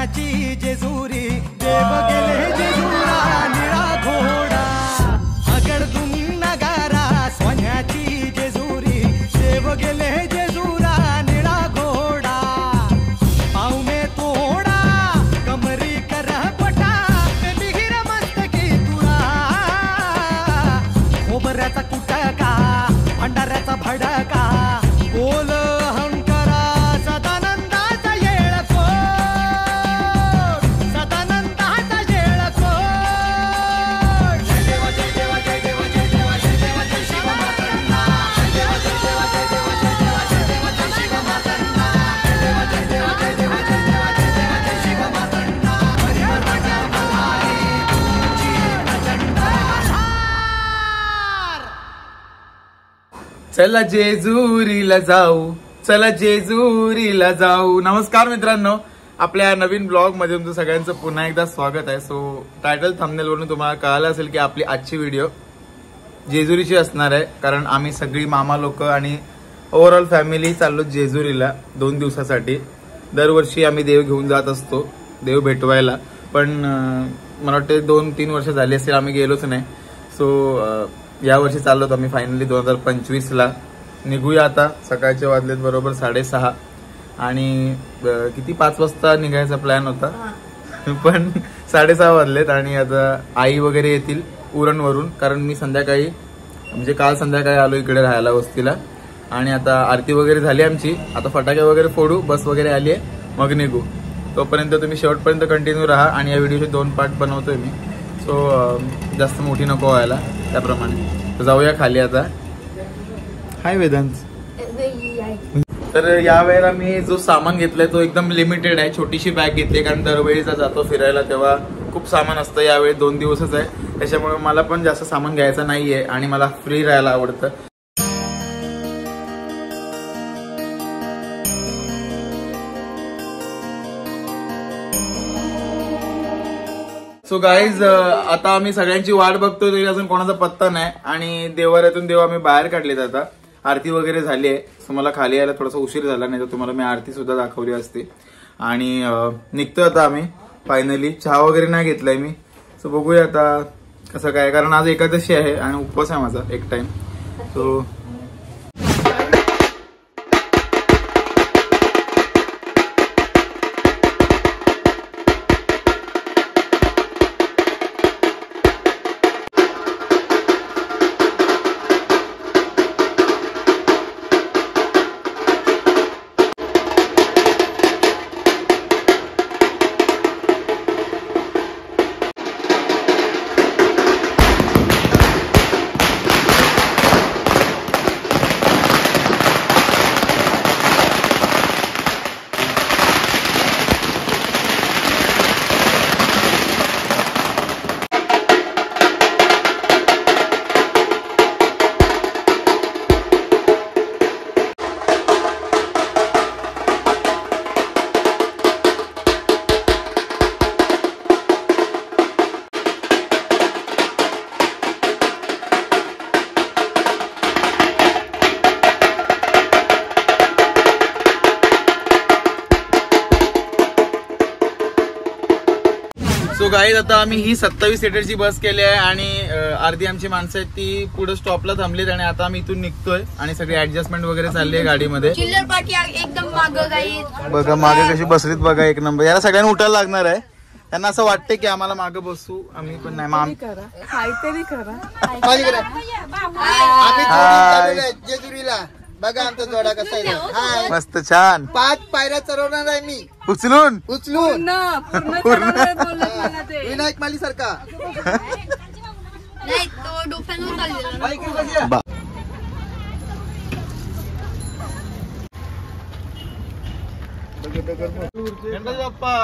सोन्याची जेजुरी देव गेले जेजुरा निळा घोडा अगडदुम नगारा सोन्याची जेजुरी देव गेले जेजुरा निळा घोडा पाव में तोडा कमरी कर पटा मिहिर मस्तकी तुळा खोबऱ्याचा कुटका भंडाऱ्याचा भडका बोल अहंकारा सदानंदाचा येळको सदानंदाचा येळको जय देव जय देव जय देव जय देव जय देव जय शिव मातंगा जय देव जय देव जय देव जय देव जय देव जय शिव मातंगा जय देव जय देव जय देव जय देव जय शिव मातंगा हरी राजा मल्हारी तुमची प्रचंड चला जेजुरीला जाऊ, चला जेजुरीला जाऊ. नमस्कार मित्रांनो, आपल्या नवीन ब्लॉग मध्ये तुमचं सगळ्यांचं पुन्हा एकदा स्वागत आहे. सो टायटल थंबनेल वरून तुम्हाला कळालं असेल की आपली आजची व्हिडिओ जेजुरीची असणार आहे. कारण आम्ही सगळी मामा लोक आणि ओव्हरऑल फॅमिली चाललो जेजुरीला 2 दिवसासाठी. दरवर्षी आम्ही देव घेऊन जात असतो देव भेटवायला, पण मला वाटते 2-3 वर्ष झाली असेल आम्ही गेलोच नाही. सो या वर्षी चाललो आम्ही फायनली 2025ला निघूया. आता सकाळचे वाजलेत बरोबर 6:30 आणि किती 5 वाजता निघायचा प्लॅन होता पण 6:30 वाजलेत. आणि आता आई वगैरे येतील उरणवरून, कारण मी संध्याकाळी म्हणजे काल संध्याकाळी आलो इकडे राहायला वस्तीला. आणि आता आरती वगैरे झाली आमची, आता फटाके वगैरे फोडू, बस वगैरे आली आहे, मग निघू. तोपर्यंत तुम्ही शेवटपर्यंत कंटिन्यू राहा. आणि या व्हिडिओचे 2 पार्ट बनवतोय मी, सो जास्त मोठी नको व्हायला त्याप्रमाणे. जाऊया खाली आता. हाय वेदांत. तर यावेळेला मी जो सामान घेतलाय तो एकदम लिमिटेड आहे. छोटीशी बॅग घेतली कारण दरवेळीचा जातो फिरायला तेव्हा खूप सामान असतं. यावेळी 2 दिवसच आहे, त्याच्यामुळे मला पण जास्त सामान घ्यायचं नाहीये आणि मला फ्री राहायला आवडतं. सो गाईज, आता आम्ही सगळ्यांची वाट बघतोय तरी अजून कोणाचा पत्ता नाही. आणि देवाऱ्यातून देव आम्ही बाहेर काढलेत. आता आरती वगैरे झाली आहे, सो मला खाली यायला थोडासा उशीर झाला, नाही तर तुम्हाला मी आरती सुद्धा दाखवली असते. आणि निघतोय आता आम्ही फायनली. चहा वगैरे नाही घेतलाय मी, सो बघूया आता कसं काय, कारण आज एकादशी आहे आणि उपवास आहे माझा एक टाइम. सो सो गाईज, आता आम्ही ही 27 सीटरची बस केली आहे आणि अर्धी आमची माणसं आहेत ती पुढे स्टॉपला थांबलीत. आणि आता आम्ही इथून निघतोय आणि सगळी ऍडजस्टमेंट वगैरे चालली आहे गाडीमध्ये. चिल्लर पार्टी एकदम मागं गाईज बघा मागे कशी बसलीत बघा, एक नंबर. याला सगळ्यांना उठायला लागणार आहे. त्यांना असं वाटतंय की आम्हाला मागे बसू, आम्ही पण नाही. काहीतरी करा. जेजुरीला बघा आमचा जोडा कसा आहे. मस्त छान 5 पायऱ्या चढवणार आहे मी, उचलून विनायक माली सारखा. नाही तो डोक्यावर चाललेला. गणपती बाप्पा.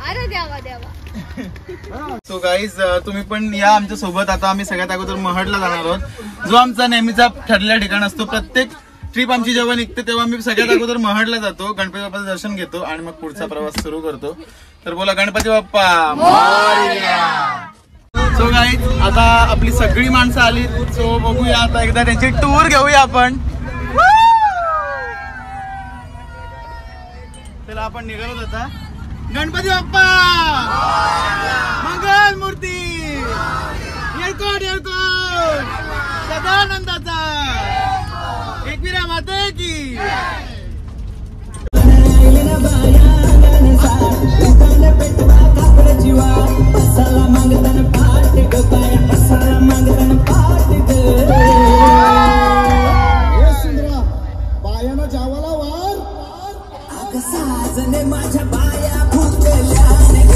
अरे देवा देवा. सो गाईज, तुम्ही पण या आमच्या सोबत. आता आम्ही सगळ्यात अगोदर महडला जाणार आहोत, जो आमचा नेहमीचा ठरलेला ठिकाण असतो. प्रत्येक ट्रिप आमची जेव्हा निघते तेव्हा मी सगळ्यात अगोदर महडला जातो, गणपती बाप्पाचं दर्शन घेतो आणि मग पुढचा प्रवास सुरू करतो. तर बोला गणपती बाप्पा मोरया. सो गाईज, आता आपली सगळी माणसं आली, सो बघूया आता एकदा त्यांची टूर घेऊया आपण. चला आपण निघालो आता. गणपती बाप्पा मंगल मूर्ती येळकोट येळकोट सदानंदाचा एकविरा माते की बायानं जावाला वार साजने माझ्या बाया भुकल्याने ग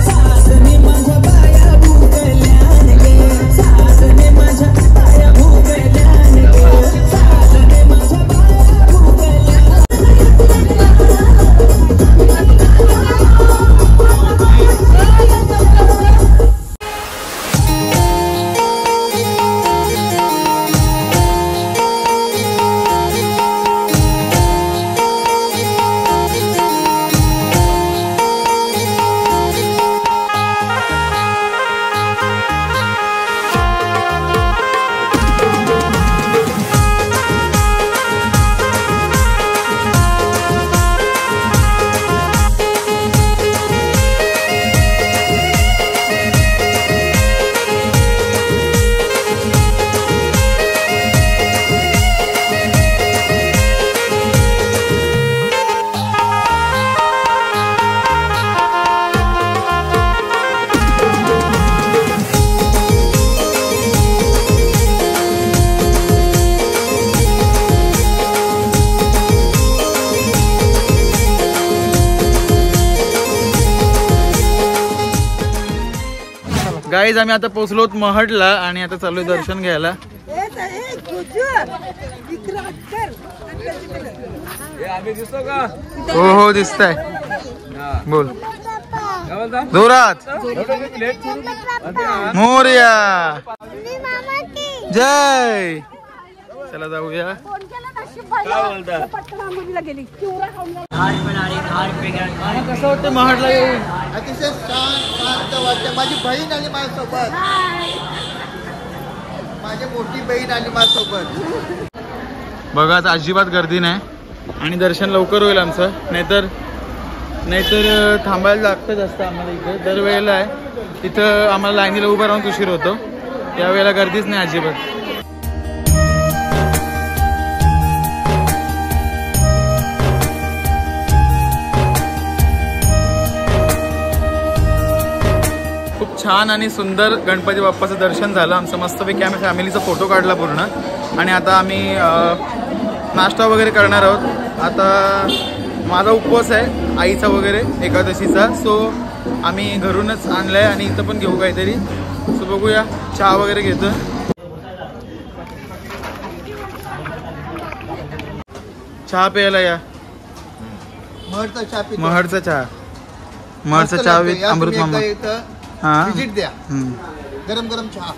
साजने माझ्या बाया भुकल्याने ग साजने माझ्या बाया भुकल्याने ग साजने माझ्या बाया भुकल्याने गाईज आम्ही आता पोहोचलो महडला आणि आता चाललोय दर्शन घ्यायला. हो हो दिसतंय. बोल जोरात. मोरया जय. चला जाऊया. कसं वाटतं महाडला येऊन? अतिशय शांत वाटतं. माझी बहीण आली माझ्यासोबत, माझी मोठी बहीण आली माझ्यासोबत. बघा आता अजिबात गर्दी नाही आणि दर्शन लवकर होईल आमचं. नाहीतर थांबायला लागतं जास्त आम्हाला. इथे दरवेळेला आहे, इथं आम्हाला लाईनीला उभं राहून उशीर होतो. त्यावेळेला गर्दीच नाही अजिबात. खूप छान आणि सुंदर गणपती बाप्पाचं दर्शन झालं आमचं. मस्तपैकी आम्ही फॅमिलीचा फोटो काढला पूर्ण आणि आता आम्ही नाश्ता वगैरे करणार आहोत. आता माझा उपवास आहे आईचा वगैरे एकादशीचा, सो आम्ही घरूनच आणलं आहे आणि इथं पण घेऊ काहीतरी. सो बघूया, चहा वगैरे घेतो. चहा प्यायला या. महडचा चहा पितो. महडचा चहा. महडचा चहा विथ अमृत मामा. हा विजिट द्या. गरम गरम चहा.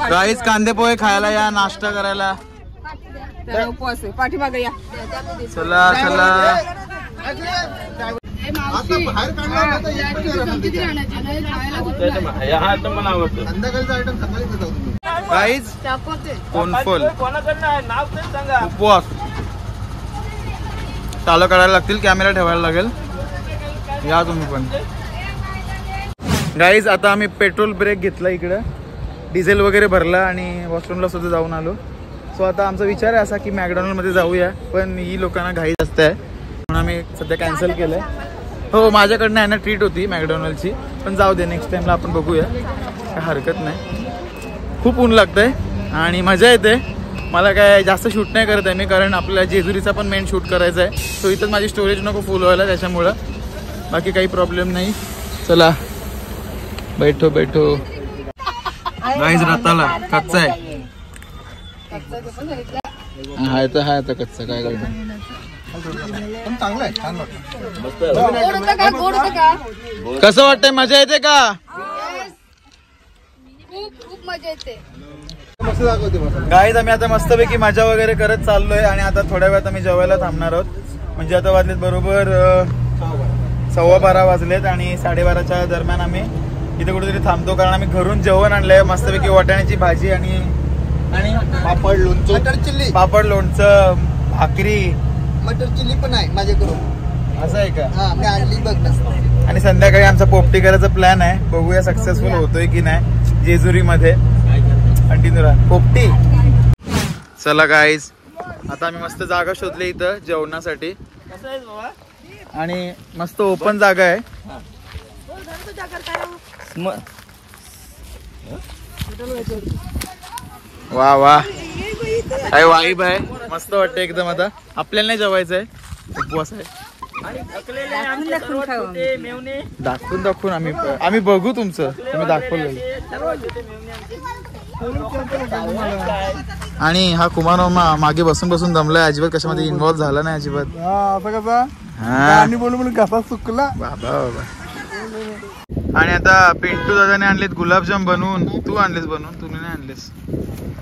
गाईस कांदे पोहे खायला या, नाश्ता करायला. उपवास पाठीमागे या. चला चला. आता बाहेर काढला ना तर एक पण संध्याकाळचा आयटम सकाळी जाऊ. गाईस कोणफल उपवास चालू करायला लागतील, कॅमेरा ठेवायला लागेल. या तुम्ही पण. गाईज आता आम्ही पेट्रोल ब्रेक घेतला, इकडं डिझेल वगैरे भरला आणि वॉशरूमला सुद्धा जाऊन आलो. सो आता आमचा विचार आहे असा की मॅकडॉनल्डमध्ये जाऊया, पण ही लोकांना घाई जास्त आहे म्हणून आम्ही सध्या कॅन्सल केलं आहे. हो माझ्याकडनं आहे ना ट्रीट होती मॅकडॉनल्डची, पण जाऊ दे नेक्स्ट टाईमला आपण बघूया, काय हरकत नाही. खूप ऊन लागतंय आणि मजा येते. मला काय जास्त शूट नाही करत आहे मी, कारण आपल्या जेजुरीचा पण मेन शूट करायचा आहे. सो इथं माझी स्टोरेज नको फुल व्हायला, त्याच्यामुळं बाकी काही प्रॉब्लेम नाही. चला बैठो बैठो. गाईज रताला कच्चा आहे. हाय तर हाय आता कच्चा, काय करतो. पण चांगलं आहे, छान वाटतं. गोड होतं का? कसं वाटतंय, मजा येते का? खूप मजा येते. मस्त दाखवते मला. गाईज आम्ही आता मस्तपैकी मजा वगैरे करत चाललोय आणि आता थोड्या वेळात आम्ही जेवायला थांबणार आहोत. म्हणजे आता वाजलेत बरोबर 12:15 वाजलेत आणि 12:30च्या दरम्यान आम्ही इथे कुठेतरी थांबतो, कारण आम्ही घरून जेवण आणलंय मस्तपैकी वाटाण्याची भाजी आणि पापड लोणचं, बटर चिल्ली, पापड लोणचं भाकरी मटर चिली पण आहे माझ्याकडून. असं आहे का? हा मी आणली बघ नसतं. आणि संध्याकाळी आमचा पोपटी करायचा प्लॅन आहे, बघूया सक्सेसफुल होतोय की नाही जेजुरी मध्ये. कंटिन्यू राहा पोपटी. चला गाईज, आता आम्ही मस्त जागा शोधली इथं जेवणासाठी आणि मस्त ओपन जागा आहे. वा वा काय वाईब आहे, मस्त वाटतं एकदम. आता आपल्याला नाही जेवायचं आहे, उपवास आहे. दाखवून आम्ही बघू तुमचं, तुम्ही दाखवलं. आणि हा कुमार मामा मागे बसून बसून दमलाय, अजिबात कशामध्ये इन्व्हॉल्व झाला नाही अजिबात. असं कसा हा बोलून कसा चुकला. बाबा बाबा. आणि आता पिंटू दादाने आणलेत गुलाबजाम बनवून, तू आणलेस बनवून, तुम्ही नाही आणलेस.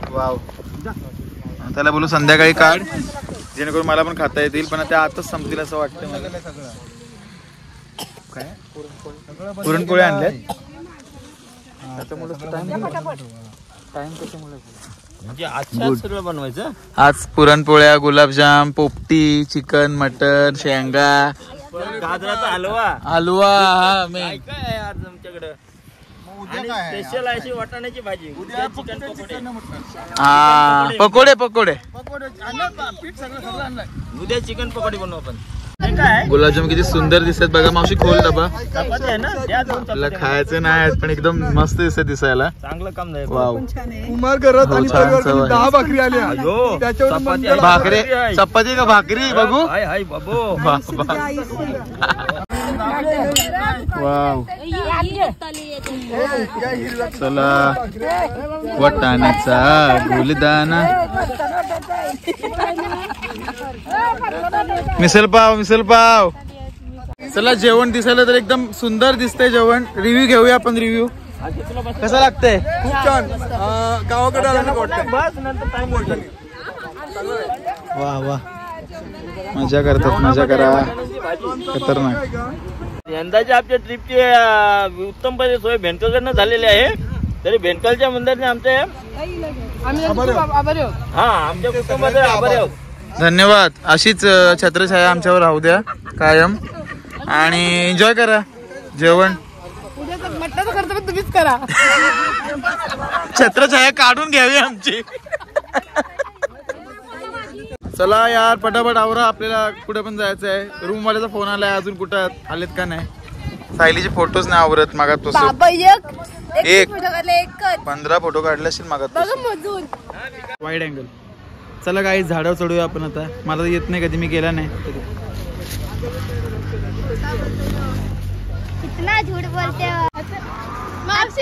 वाव. त्याला बोलू संध्याकाळी काढ जेणेकरून मला पण खाता येतील, पण त्या आताच संपतील असं वाटतं मला. काय पुरणपोळी आणल्यात. सगळं बनवायचं. आज पुरणपोळ्या, गुलाबजाम, पोपटी, चिकन, मटन, शेंगा, गाजराचा हलवा, हलवा. हा मेन काय आहे आज आमच्याकडे. स्पेशल अशी वाटाण्याची भाजी, उद्या चिकन पकोडे. हा पकोडे पकोडे. उद्या चिकन पकोडे बनवू आपण. गुलाबजाम किती सुंदर दिसत बघा. मावशी खोल डबा. चपाती आहे ना, द्या दोन आपल्याला चपात्या. खायचं नाही पण एकदम मस्त दिसत दिसायला. चांगलं काम नाही. वाव. कुमार करत आणि छान तव्यावर सवय. 10 भाकरी आल्या. अयो, त्याच्यावर चपाती मंगळ- भाकरी, चपाती का भाकरी बघू. हाय हाय बाबू. वाव. चला वटाण्याचा गुलदाना. मिसल पाव. चला जेवण दिसायला तर एकदम सुंदर दिसतंय जेवण. रिव्ह्यू घेऊया आपण. रिव्ह्यू कसं लागतंय? खूप छान. गावाकडे आला वाटतं. बस नंतर टाइम बोलतो. वा वा. मजा करतात, मजा करा. खतरनाक. यंदाच्या आपल्या ट्रिपची उत्तम सोय भेंडकलकडनं झालेली आहे. तरी भेंडकलच्या मंदिराने आमच्या आमच्या कुटुंबाचे आभारी आहोत. धन्यवाद. अशीच छत्रछाया आमच्यावर राहू द्या कायम आणि एन्जॉय करा जेवण. तुम्हीच करा. छत्रछाया काढून घ्यावी आमची. चला यार पटापट आवरा, आपल्याला कुठे पण जायचं आहे. रूम वाल्याचा फोन आलाय, अजून कुठं आलेत का नाही. सायलीचे फोटोच नाही आवरत मागात. एक 15 फोटो काढले असतील मागात. Wide angle. चला काही झाडावर चढूया आपण आता. मला तर येत नाही, कधी मी गेला नाही. कितना झूठ बोलते हो. मावशी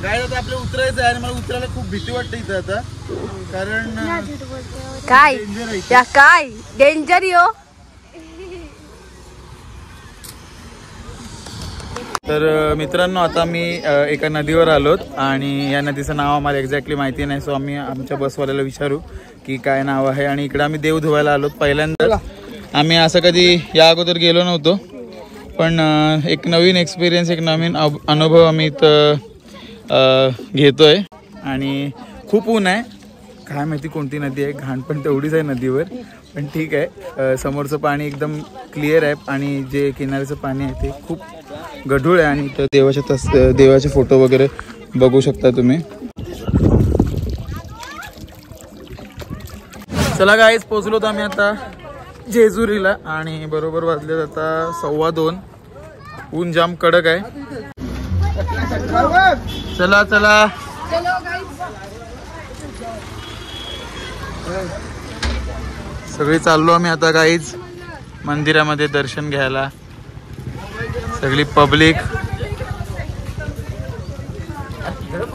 काय आता आपल्याला उतरायचं आहे आणि मला उतरायला खूप भीती वाटते इथं आता, कारण काय danger आहे इथं. या काय डेंजर यो. तर मित्रांनो आता मी एका नदीवर आलोत आणि या नदीचं नाव आम्हाला एक्झॅक्टली माहिती नाही. सो आम्ही आमच्या बसवाल्याला विचारू की काय नाव आहे. आणि इकडे आम्ही देव धुवायला आलोत. पहिल्यांदा आम्ही असं कधी या अगोदर गेलो नव्हतो, पण एक नवीन एक्सपिरियन्स, एक नवीन अनुभव आम्ही इथं घेतोय. आणि खूप ऊन आहे, काय माहिती कोणती नदी आहे. घाण पण तेवढीच आहे नदीवर, पण ठीक आहे. समोरचं पाणी एकदम क्लिअर आहे आणि जे किनाऱ्याचं पाणी आहे ते खूप गढूळ आहे. आणि इथं देवाचे फोटो वगैरे बघू शकता तुम्ही. चला गाईज पोचलो तर आम्ही आता जेजुरीला आणि बरोबर वाजले आता 2:15. ऊन जाम कडक आहे. चला चला सगळी चाललो आम्ही आता गाईज मंदिरामध्ये दर्शन घ्यायला. सगळी पब्लिक.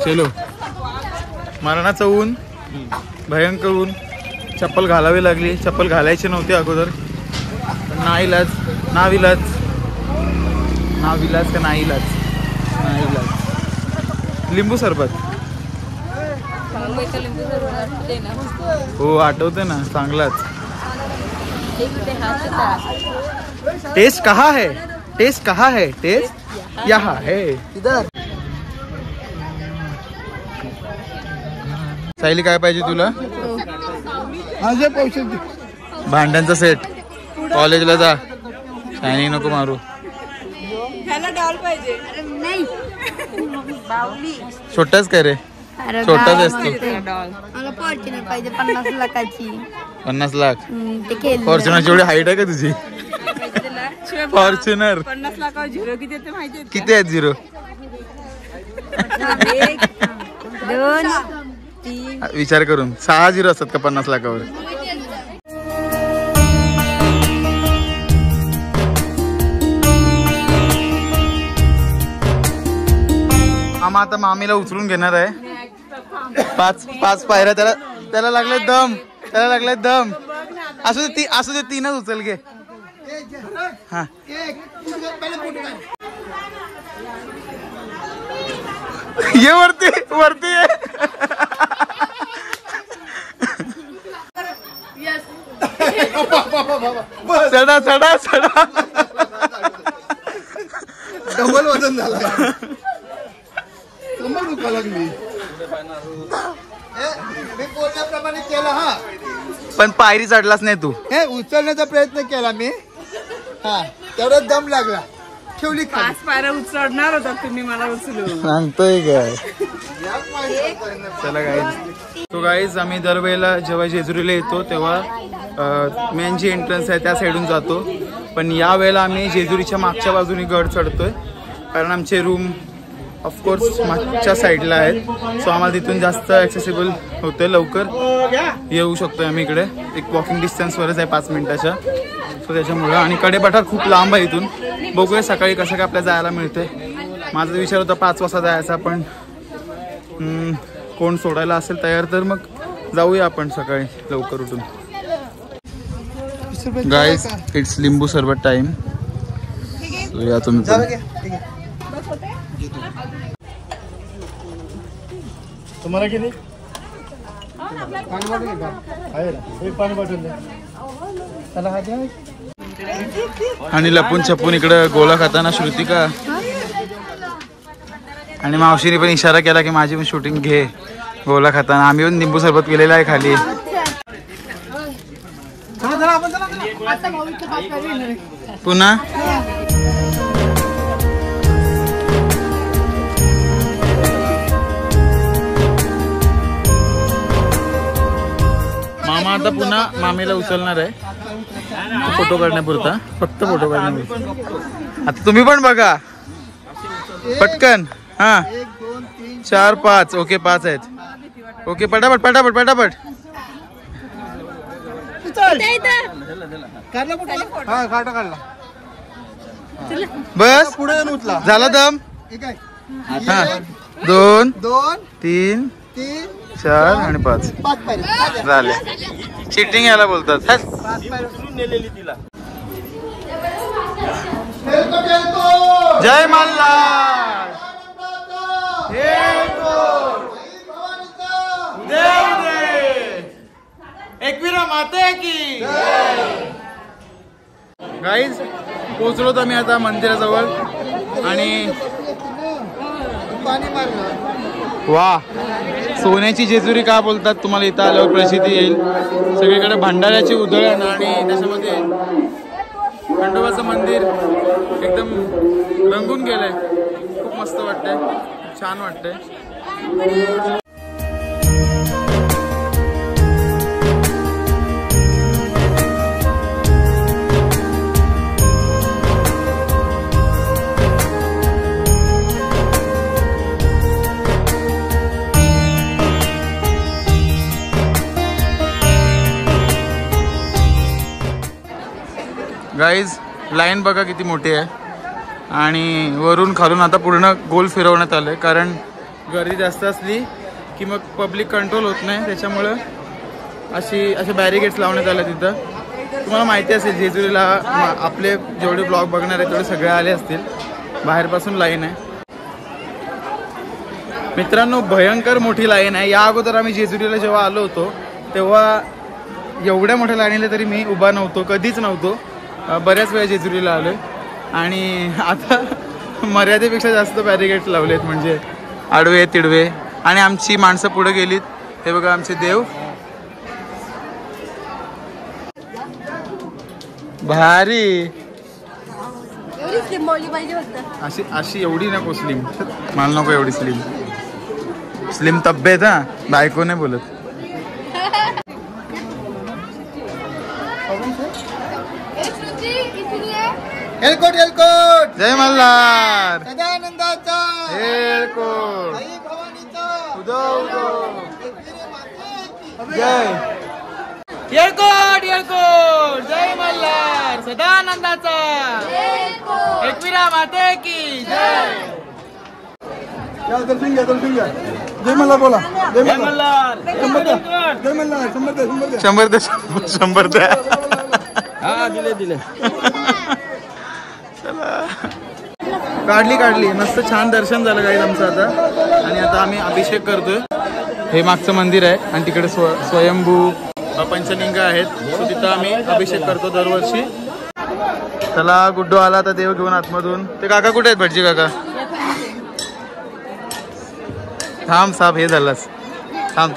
चलो. मरणाचं ऊन, भयंकर ऊन. चप्पल घालावी लागली. चप्पल घालायची नव्हती अगोदर, पण नाईलाज, नाविलाज का नाईलाज. लिंबू सरबत हो आठवते ना चांगलाच. टेस्ट कहाँ है, टेस्ट कहाँ है, टेस्ट यहाँ है. सायली काय पाहिजे तुला? माझे पैसे भांड्यांचा सेट. कॉलेजला जा, शायनिंग नको मारू. छोटाच काय रे? छोटाच असतो. मला फॉर्च्युनर पाहिजे 50 लाखाची. 50 लाख. ते केलं. फॉर्च्युनरची एवढी हाईट आहे का तुझी? फॉर्च्युनर 50 लाखावर झिरो किती येते माहिती किती आहेत 0? 2 विचार करून 6 0 असतात का 50 लाखावर? मामा आता मामीला उचलून घेणार आहे. 5 पायऱ्या. त्याला लागले दम. असू दे 3च उचल घे. हा ये वरती ये. चढा. डबल वजन झालं. कमर दुखा लागली. मी बोलण्याप्रमाणे केलं हा. पण पायरी चढलाच नाही तू. हे उचलण्याचा प्रयत्न केला मी. हा तेवढा दम लागला. ठेवली 5 पायऱ्या उचलणार होता तुम्ही मला उचलून. सांगतोय काय. चला गाईज. तो गाईज आम्ही दरवेळेला जेव्हा जेजुरीला येतो तेव्हा मेन जी एंट्रन्स आहे त्या साईडून जातो. पण या वेळेला आम्ही जेजुरीच्या मागच्या बाजूने गड चढतोय कारण आमचे रूम ऑफकोर्स मागच्या साईडला आहेत. सो आम्हाला तिथून जास्त ॲक्सेसिबल होतं. लवकर येऊ शकतो आम्ही इकडे. एक वॉकिंग डिस्टन्सवरच आहे 5 मिनिटाच्या. सो त्याच्यामुळं. आणि कडेपठार खूप लांब आहे इथून. बघूया सकाळी कसं काय आपल्याला जायला मिळते. माझा विचार होता 5 वाजता जायचा पण कोण सोडायला असेल तयार तर मग जाऊया आपण सकाळी लवकर उठून. गाईज इट्स लिंबू सरबत टाइम. या तुम्ही तुम्हाला किती पाणी बॉटल चला. हा द्या. आणि लपून छपून इकडं गोला खाताना श्रुतिका आणि मावशीने पण इशारा केला की माझी पण शूटिंग घे गोला खाताना. आम्ही पण लिंबू सरबत केलेला आहे खाली. पुन्हा मामा आता पुन्हा मामीला उचलणार आहे फोटो काढण्यापुरता. फक्त फोटो काढण्यापुरता. आता तुम्ही पण बघा पटकन. हा 4 5. ओके 5 आहेत. ओके पटापट. काढला बस पुढे उचला. झाला दम. हा 2 3 4 आणि 5 पायऱ्या झाले. चिटिंग याला बोलतात. नेलेली तिला. जय मल्हार. एकविरा माते की. गाईज पोहोचलो तर मी आता मंदिराजवळ आणि पाणी मारलं. वा सोन्याची जेजुरी का बोलतात तुम्हाला इथं आल्यावर प्रसिद्धी येईल. सगळीकडे भंडाऱ्याची उधळण आणि त्याच्यामध्ये खंडोबाचं मंदिर एकदम रंगून गेलंय. खूप मस्त वाटतंय. छान वाटतंय. गाईज लाईन बघा किती मोठी आहे आणि वरून खालून आता पूर्ण गोल फिरवण्यात आलं आहे कारण गर्दी जास्त असली की मग पब्लिक कंट्रोल होत नाही. त्याच्यामुळं असे बॅरिगेट्स लावण्यात आले तिथं. तुम्हाला माहिती असेल जेजुरीला आपले जेवढे ब्लॉग बघणार आहे तेवढे सगळे आले असतील. बाहेरपासून लाईन आहे मित्रांनो. भयंकर मोठी लाईन आहे. या अगोदर आम्ही जेजुरीला जेव्हा आलो होतो तेव्हा एवढ्या मोठ्या लाईनीला तरी मी उभा नव्हतो. कधीच नव्हतो. बऱ्याच वेळा जेजुरीला आलोय आणि आता मर्यादेपेक्षा जास्त बॅरिगेट्स लावलेत म्हणजे आडवे तिडवे. आणि आमची माणसं पुढे गेलीत. हे बघा आमचे देव. भारी. अशी अशी एवढी नको स्लिम, मला नको एवढी स्लिम. स्लिम तब्येत हा, बायको नाही बोलत. एलकोट एलकोट जय मल्हार. सदानंदाचा एलकोट. आई भवानीचा उदो उदो. जय येळकोट येळकोट. जय मल्हार. सदानंदाचा. एकविरा माते की जय. दर्शन घ्या दर्शन घ्या. जय मल्हार बोला. जय जय मल्हार. मल्हार. जय मल्हार. शंभर द्या शंभर द्या. शंभर द्या शंभर द्या. हा दिले दिले. काढली मस्त छान दर्शन झालं काही आमचं आता. आणि आता आम्ही अभिषेक करतोय. हे मागचं मंदिर आहे आणि तिकडे स्वयंभू पंचलिंग आहेत. सो तिथं आम्ही अभिषेक करतो दरवर्षी. चला गुड्डू आला आता देव घेऊन आतमधून. ते काका कुठे आहेत भटजी काका? थांब साहेब हे झालंस. थांब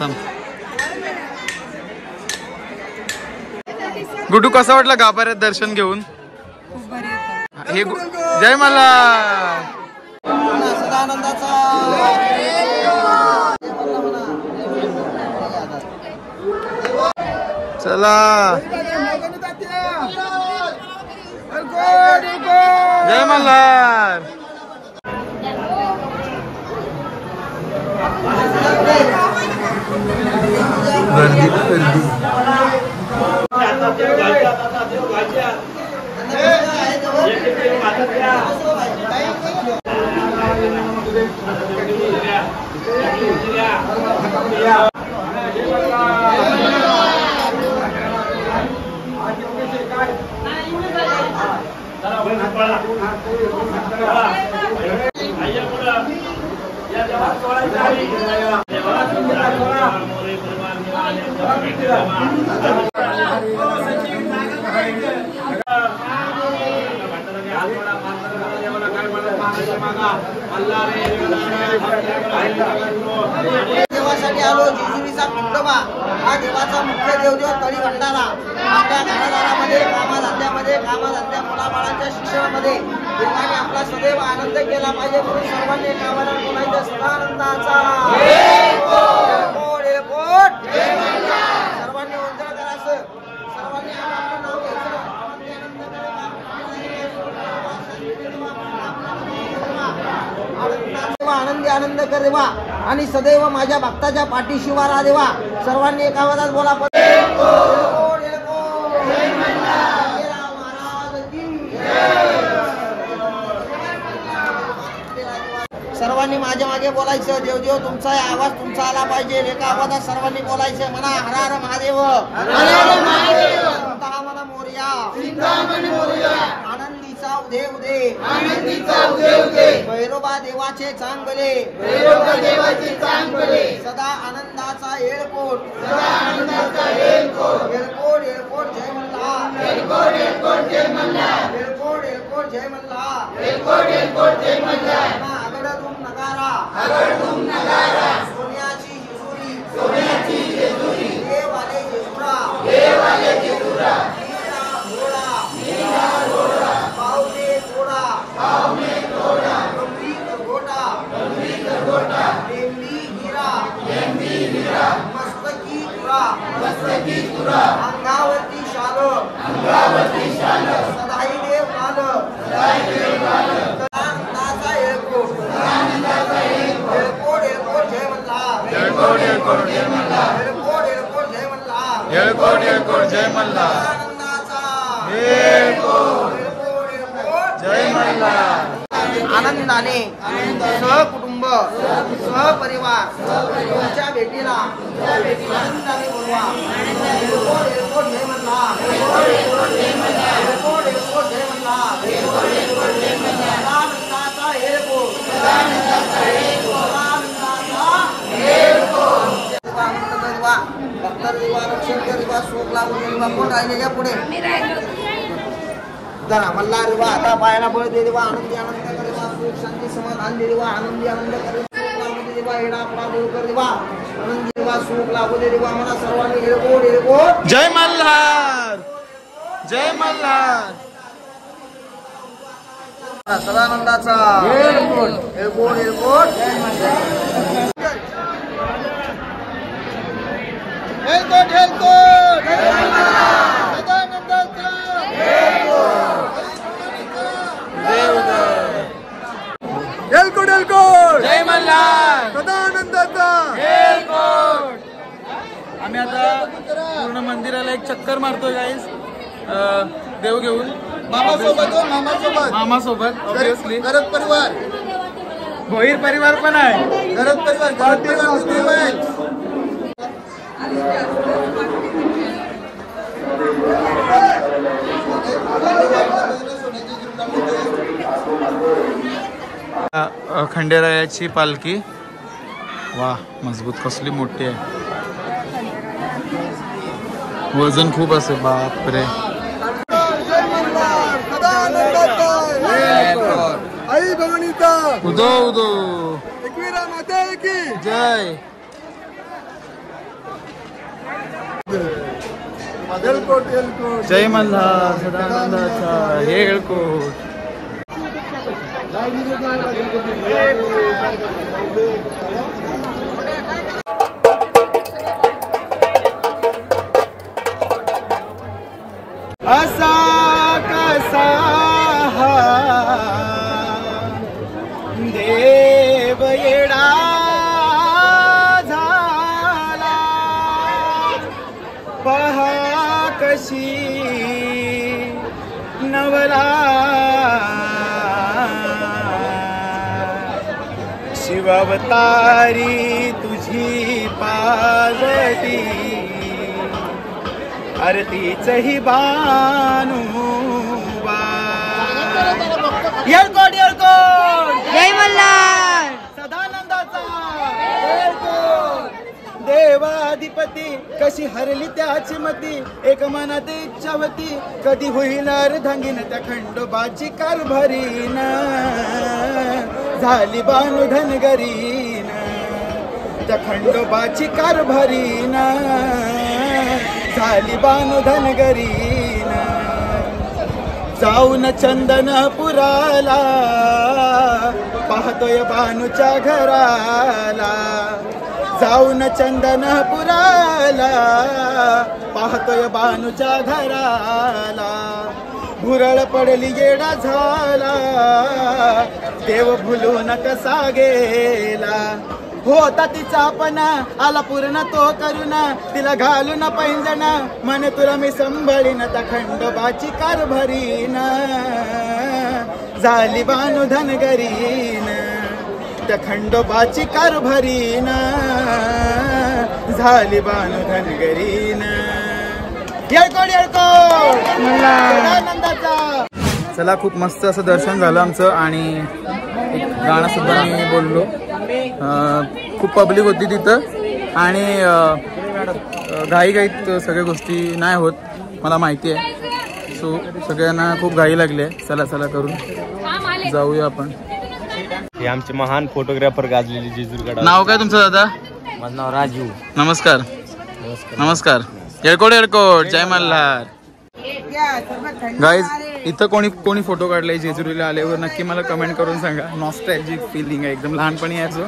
गुड्डू कसा वाटला गाभाऱ्यात दर्शन घेऊन? हे जय मल्हार. सदानंदाचा. चला जय मल्हार. गर्दी देवासाठी आलो. जेजुरीचा खंडोबा हा देवाचा मुख्य देवदेव तळी भंडारा. आपल्या घरादारामध्ये कामाधंद्यामध्ये मुलाबाळांच्या शिक्षणामध्ये देवाने आपला सदैव आनंद केला पाहिजे म्हणून सर्वांनी एकावर बोलायचं. सदानंदाचा. सर्वांनी वंदन करायचं. सर्वांनी आपलं नाव घ्यायचं. आनंदी आनंद कर देवा आणि सदैव माझ्या भक्ताच्या पाठीशी वारा देवा. सर्वांनी एका आवाजात बोला. सर्वांनी माझ्या मागे बोलायचं. देवदेव तुमचा आवाज तुमचा आला पाहिजे. एका आवाजात सर्वांनी बोलायचं. म्हणा हर हर महादेव. मला मोरया. आनंदीचा उदे उदे. भैरोबा देवाचे चांगले. सदा आनंदाचा येळकोट. येळकोट येळकोट जय मल्हार. येळकोट येळकोट जय मल्हार. आगडधूम नगारा. सोन्याची जेजुरी. देवाले जेजुरा. मीरा घोडा. पावले घोडा. गंभीर घोटा. लेंबी हिरा. मस्तकी तुरा. अंगावरती शाल. सदाई देव लाल. सदानंदाचा येळकोट. येळकोट जय मल्हार. येळकोट जय मल्हार. सदानंदाचा. जय मल्हार. आनंदाने सहकुटुंब सहपरिवार तुमच्या भेटीला आनंदाने बोलवा. येळकोट जय मल्हार. येळकोट जय मल्हार. सदानंदाचा येळकोट. भक्त देवा रक्षण देवा शोक लागून देवा. कोण राहिले या पुढे जरा मल्हार देवा. आता पायाला बळ दे देवा. आनंदी आनंद कर देवा. सुख शांती समाधान दे देवा. आनंदी आनंद कर देवा. येडा आपला दूर कर देवा. देवा सुख लागू दे देवा आम्हाला सर्वांनी येळकोट जय मल्हार, जय मल्हार. सदानंदाचा येळकोट येळकोट येळकोट हेलकोट हेलकोट सदानंदाचा हेलकोट हेलकोट जय मल्हार, सदानंदाचा हेलकोट. आम्ही आता पूर्ण मंदिराला एक चक्कर मारतोय गाईस, देव घेऊन मामासोबत मामासोबत मामासोबत ऑब्विसली. घरात परिवार भोईर परिवार पण आहे. घरात परिवार घरात परिवार खंडेरायाची पालखी. वा मजबूत, कसली मोठी आहे. वजन खूप असेल, बापरे. आई भवानीचा उदो उदो एकविरा माता की जय. हेलकोट हेलकोट जय मल्हार सदानंदाचा हेळकोट. असा कसा हा देव येडा झाला, पहा कशी नवला शिवावतारी तुझी पार्वती, आरतीचही बानू येळकोट येळकोट जय मल्हार. सदानंदाचा येळकोट. देवाधिपती कशी हरली त्याची मती, एक मनात इच्छा होती कधी होईल अर्धांगीन त्या खंडोबाची कारभारीन, झाली बानू धनगरीन त्या खंडोबाची कारभारीन, झाली बानू धनगरीन. जाऊन चंदनपुराला पाहतोय बानूच्या घराला, जाऊन चंदनपुराला पाहतोय बानूच्या घराला, भुरळ पडली येडा झाला देव भुलून कसा गेला, होता तिचा पण आला पूर्ण तो करुणा, तिला घालून पैंजण मन तुला मी संभाळीन त्या खंडोबाची कारभारीन, झाली बानू धनगरीन त्या खंडोबाची कारभारीन, झाली बानू धनगरीन. येळकोट येळकोट सदानंदाचा. चला, खूप मस्त असं दर्शन झालं आमचं आणि एक गाणं सुद्धा मी बोललो. खूप पब्लिक होती तिथं आणि घाईघाईत सगळ्या गोष्टी नाही होत, मला माहिती आहे. सो सगळ्यांना खूप घाई लागली आहे. चला चला करून जाऊया आपण. हे आमचे महान फोटोग्राफर गाजलेले जेजुरगड. नाव काय तुमचं दादा? माझं नाव राजू. नमस्कार. नमस्कार. येळकोट येळकोट जय मल्हार. गाईज, इथं कोणी फोटो काढले जेजुरीला आल्यावर नक्की मला कमेंट करून सांगा. नॉस्टॅल्जिक फिलिंग आहे एकदम. लहानपणी यायचो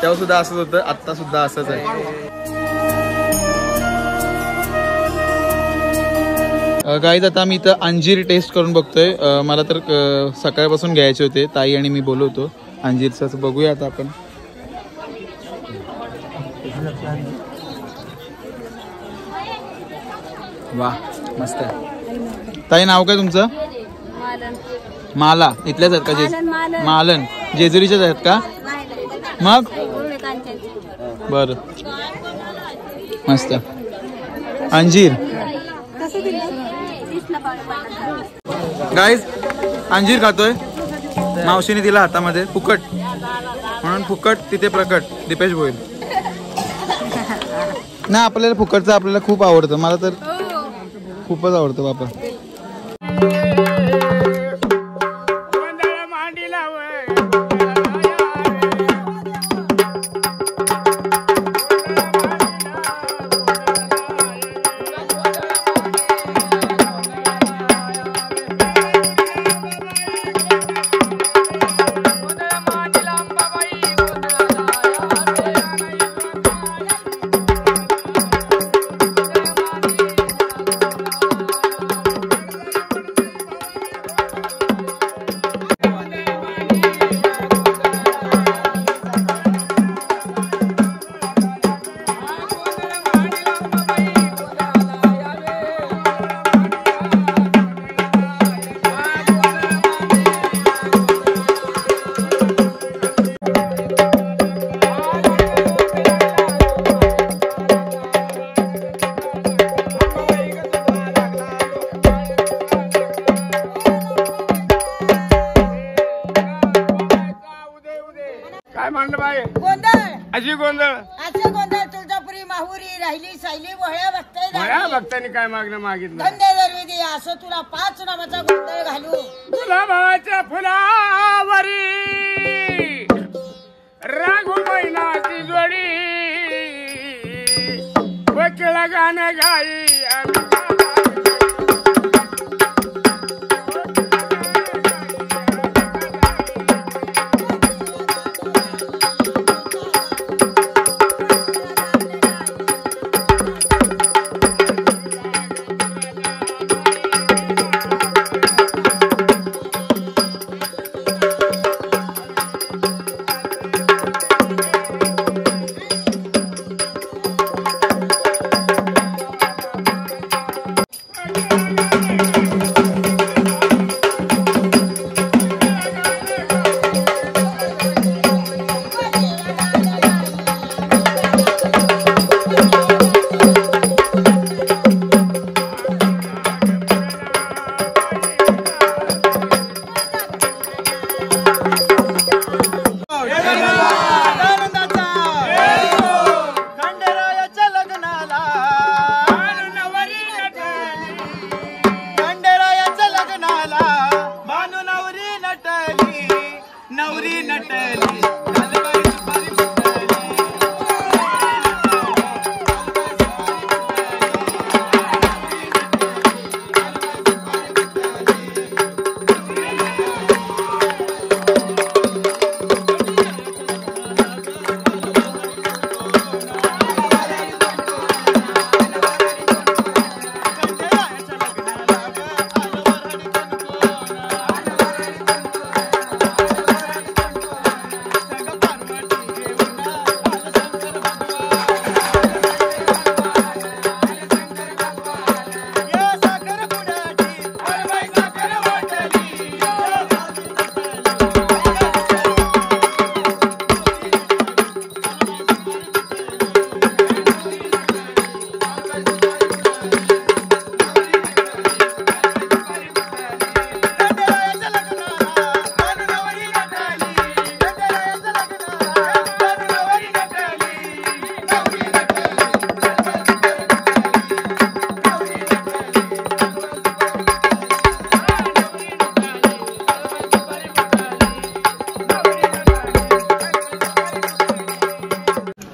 तेव्हा सुद्धा असंच होतं, आत्ता सुद्धा असंच आहे. गाईज, आता मी इथं अंजीर टेस्ट करून बघतोय. मला तर सकाळपासून घ्यायचे होते, ताई आणि मी बोलवतो अंजीरचं. बघूया आता आपण. वा, मस्त आहे. ताई, नाव काय तुमचं? माला. इथल्याच आहेत का? मालन. जेजुरीच्याच आहेत का? मग बर, मस्त. अंजीर गाईज, अंजीर खातोय. मावशीने दिला हातामध्ये फुकट, म्हणून फुकट तिथे प्रकट. दीपेश भोईर. नाही, आपल्याला फुकटचं आपल्याला खूप आवडतं. मला तर खूपच आवडतं बापा. मंडबाई गोंधळ अशी गोंधळ असे गोंधळ तुळजापुरी माहुरी राहिली सायली वळ्या बघताय वळ्या भक्तांनी काय मागणं मागितलं धन्य दरवेदी असं तुला 5 नावाचा गोंधळ घालू तुला भावाच्या फुलावरी राघू मैनाची जोडी वकिला गाणं गाई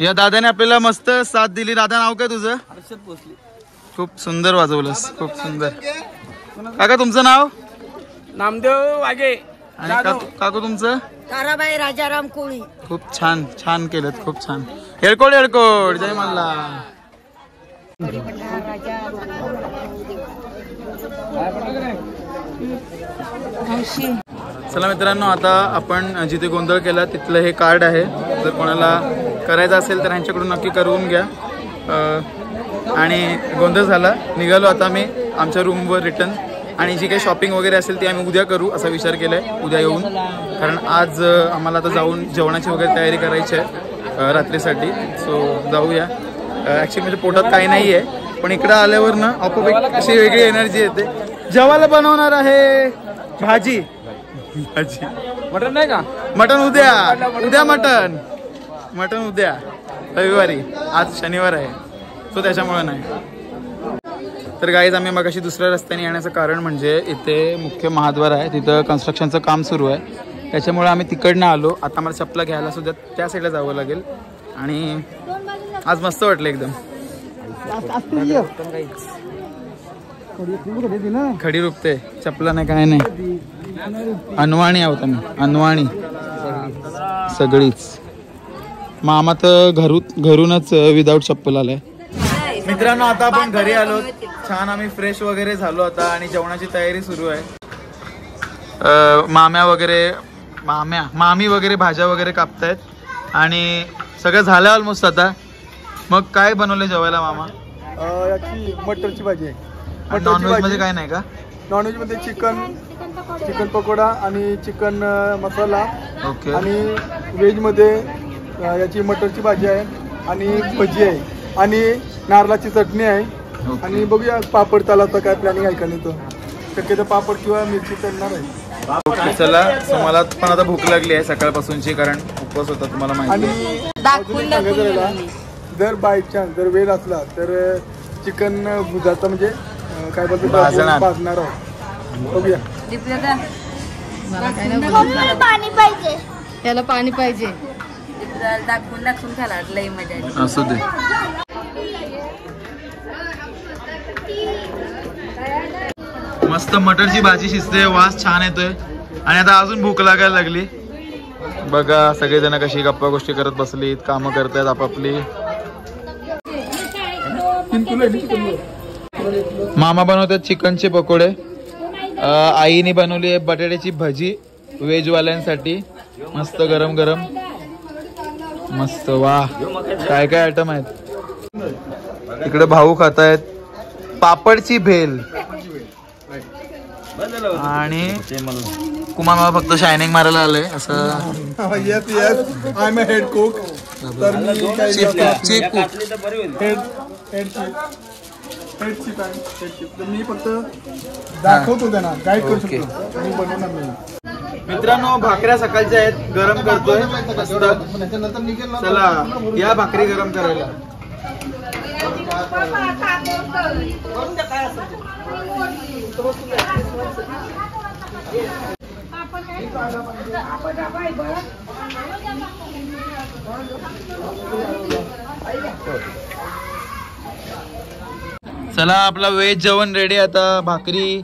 या दादाने आपल्याला मस्त साथ दिली. दादा नाव काय तुझं? खूप सुंदर वाजवलंस, खूप सुंदर. काका तुमचं नाव? नामदेव वागे. आणि काकू तुमचं? ताराबाई राजाराम कोळी. खूप छान छान केलं, खूप छान. येळकोट येळकोट जय मल्ला. चला मित्रांनो, आता आपण जिथे गोंधळ केला तिथलं हे कार्ड आहे. जर कोणाला करायचं असेल तर ह्यांच्याकडून नक्की करून घ्या. आणि गोंधळ झाला, निघालो आता मी आमच्या रूमवर रिटर्न. आणि जी काही शॉपिंग वगैरे असेल ती आम्ही उद्या करू असा विचार केला आहे, उद्या येऊन. कारण आज आम्हाला आता जाऊन जेवणाची वगैरे तयारी करायची आहे रात्रीसाठी. सो जाऊया. ॲक्च्युली म्हणजे पोटात काही नाही आहे, पण इकडं आल्यावर ना आपोआप अशी वेगळी एनर्जी येते. जेवायला बनवणार आहे भाजी. भाजी मटन नाही का? मटन उद्या मटन उद्या रविवारी, आज शनिवार आहे, सो त्याच्यामुळे नाही. तर गाईज आम्ही मगाशी दुसऱ्या रस्त्याने येण्याचं कारण म्हणजे इथे मुख्य महाद्वार आहे, तिथं कन्स्ट्रक्शनचं काम सुरू आहे, त्याच्यामुळे आम्ही तिकडनं आलो. आता मला चपला घ्यायला सुद्धा त्या साईडला जावं लागेल. आणि आज मस्त वाटलं एकदम. खडी रुपते, चपला नाही काय नाही. अनवाणी आहोत आम्ही, अनवाणी सगळीच. मामा तर घरूनच विदाऊट चप्पल आलाय. मित्रांनो आता आपण घरी आलो, छान आम्ही फ्रेश वगैरे झालो आता आणि जेवणाची तयारी सुरू आहे. मामी वगैरे भाज्या वगैरे कापतायत आणि सगळं झालं ऑलमोस्ट आता. मग काय बनवलं जेवायला मामा? याची मटरची भाजी आहे. नॉनव्हेज मध्ये काय नाही का? नॉनव्हेज मध्ये चिकन पकोडा आणि चिकन मसाला. ओके. आणि व्हेज मध्ये याची मटरची भाजी आहे आणि भजी आहे आणि नारळाची चटणी आहे. आणि बघूया पापड तलाचा काय प्लॅनिंग आहे का नाही. तो शक्यतो पापड किंवा मिरची तळणार आहे. चला, मला पण आता भूक लागली आहे सकाळपासूनची, कारण उपवास होता तुम्हाला माहिती आहे. आणि दाखवून अजून एक सांगायचं राहिलं, जर बाय चान्स जर वेळ असला तर चिकन भुजाचं म्हणजे काय बोलतो भाजणार आहे. बघूया. पाणी पाहिजे. त्याला पाणी पाहिजे. दाखवून दाखवून खायला लई मजा. असू दे. मस्त मटरची भाजी शिजते, वास छान येतोय आणि आता अजून भूक लागायला लागली. बघा सगळेजण कशी गप्पा गोष्टी करत बसलीत, कामं करतायत आपापली. मामा बनवतात चिकनचे पकोडे, आईने बनवली आहे बटाट्याची भजी व्हेजवाल्यांसाठी. मस्त गरम गरम मस्त. वाह काय काय आयटम आहेत. इकडे भाऊ खात आहेत पापडची भेल आणि कुमार मामा फक्त शायनिंग मारायला आलंय असं. Yes yes I am a head cook. तर मी काय चीफ कुक. तर मी फक्त दाखवतो त्यांना, गाईड करू शकतो. मी बनवणार नाही. मित्रांनो भाकऱ्या सकाळच्या आहेत, गरम करतोय मस्त. चला या भाकरी गरम करायला. चला आपला व्हेज जेवण रेडी. आता भाकरी,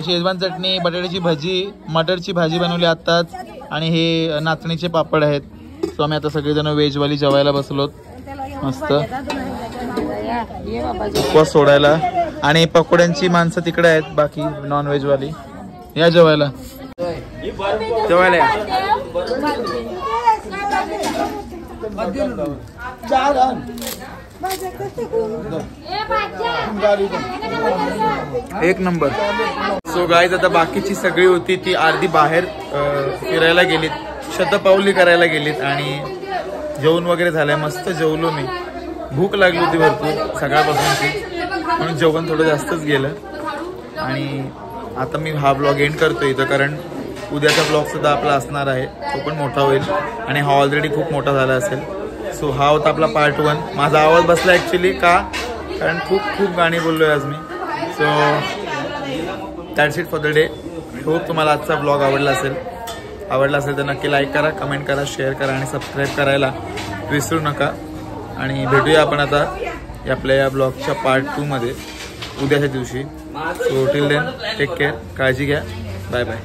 शेजवान चटणी, बटाट्याची भजी, मटरची भाजी बनवली आत्ताच आणि हे नाचणीचे पापड आहेत. सो आम्ही आता सगळेजण व्हेजवाली जेवायला बसलोत मस्त उपवास सोडायला. आणि पकोड्यांची माणसं तिकडे आहेत बाकी नॉन व्हेजवाली. या जेवायला जेवायला या. एक नंबर. सो गाईज आता बाकीची सगळी होती ती अर्धी बाहेर फिरायला गेलीत, शतपावली करायला गेलीत आणि जेवण वगैरे झालंय. मस्त जेवलो मी, भूक लागली होती भरपूर सकाळपासूनची म्हणून जेवण थोडं जास्तच गेलं. आणि आता मी हा ब्लॉग एंड करतो इथं, कारण उद्याचा ब्लॉग सुद्धा आपला असणार आहे, तो पण मोठा होईल आणि हा ऑलरेडी खूप मोठा झाला असेल. सो हा होता आपला पार्ट 1. माझा आवाज बसला ॲक्च्युली का, कारण खूप गाणी बोललोय आज मी. So that's it for the day. Hope तुम्हाला आजचा ब्लॉग आवडला असेल तर नक्की लाईक करा, कमेंट करा, शेअर करा आणि सबस्क्राईब करायला विसरू नका. आणि भेटूया आपण आता आपल्या या ब्लॉगच्या पार्ट 2 मध्ये उद्याच्या दिवशी. So till then take care, काळजी घ्या, बाय बाय.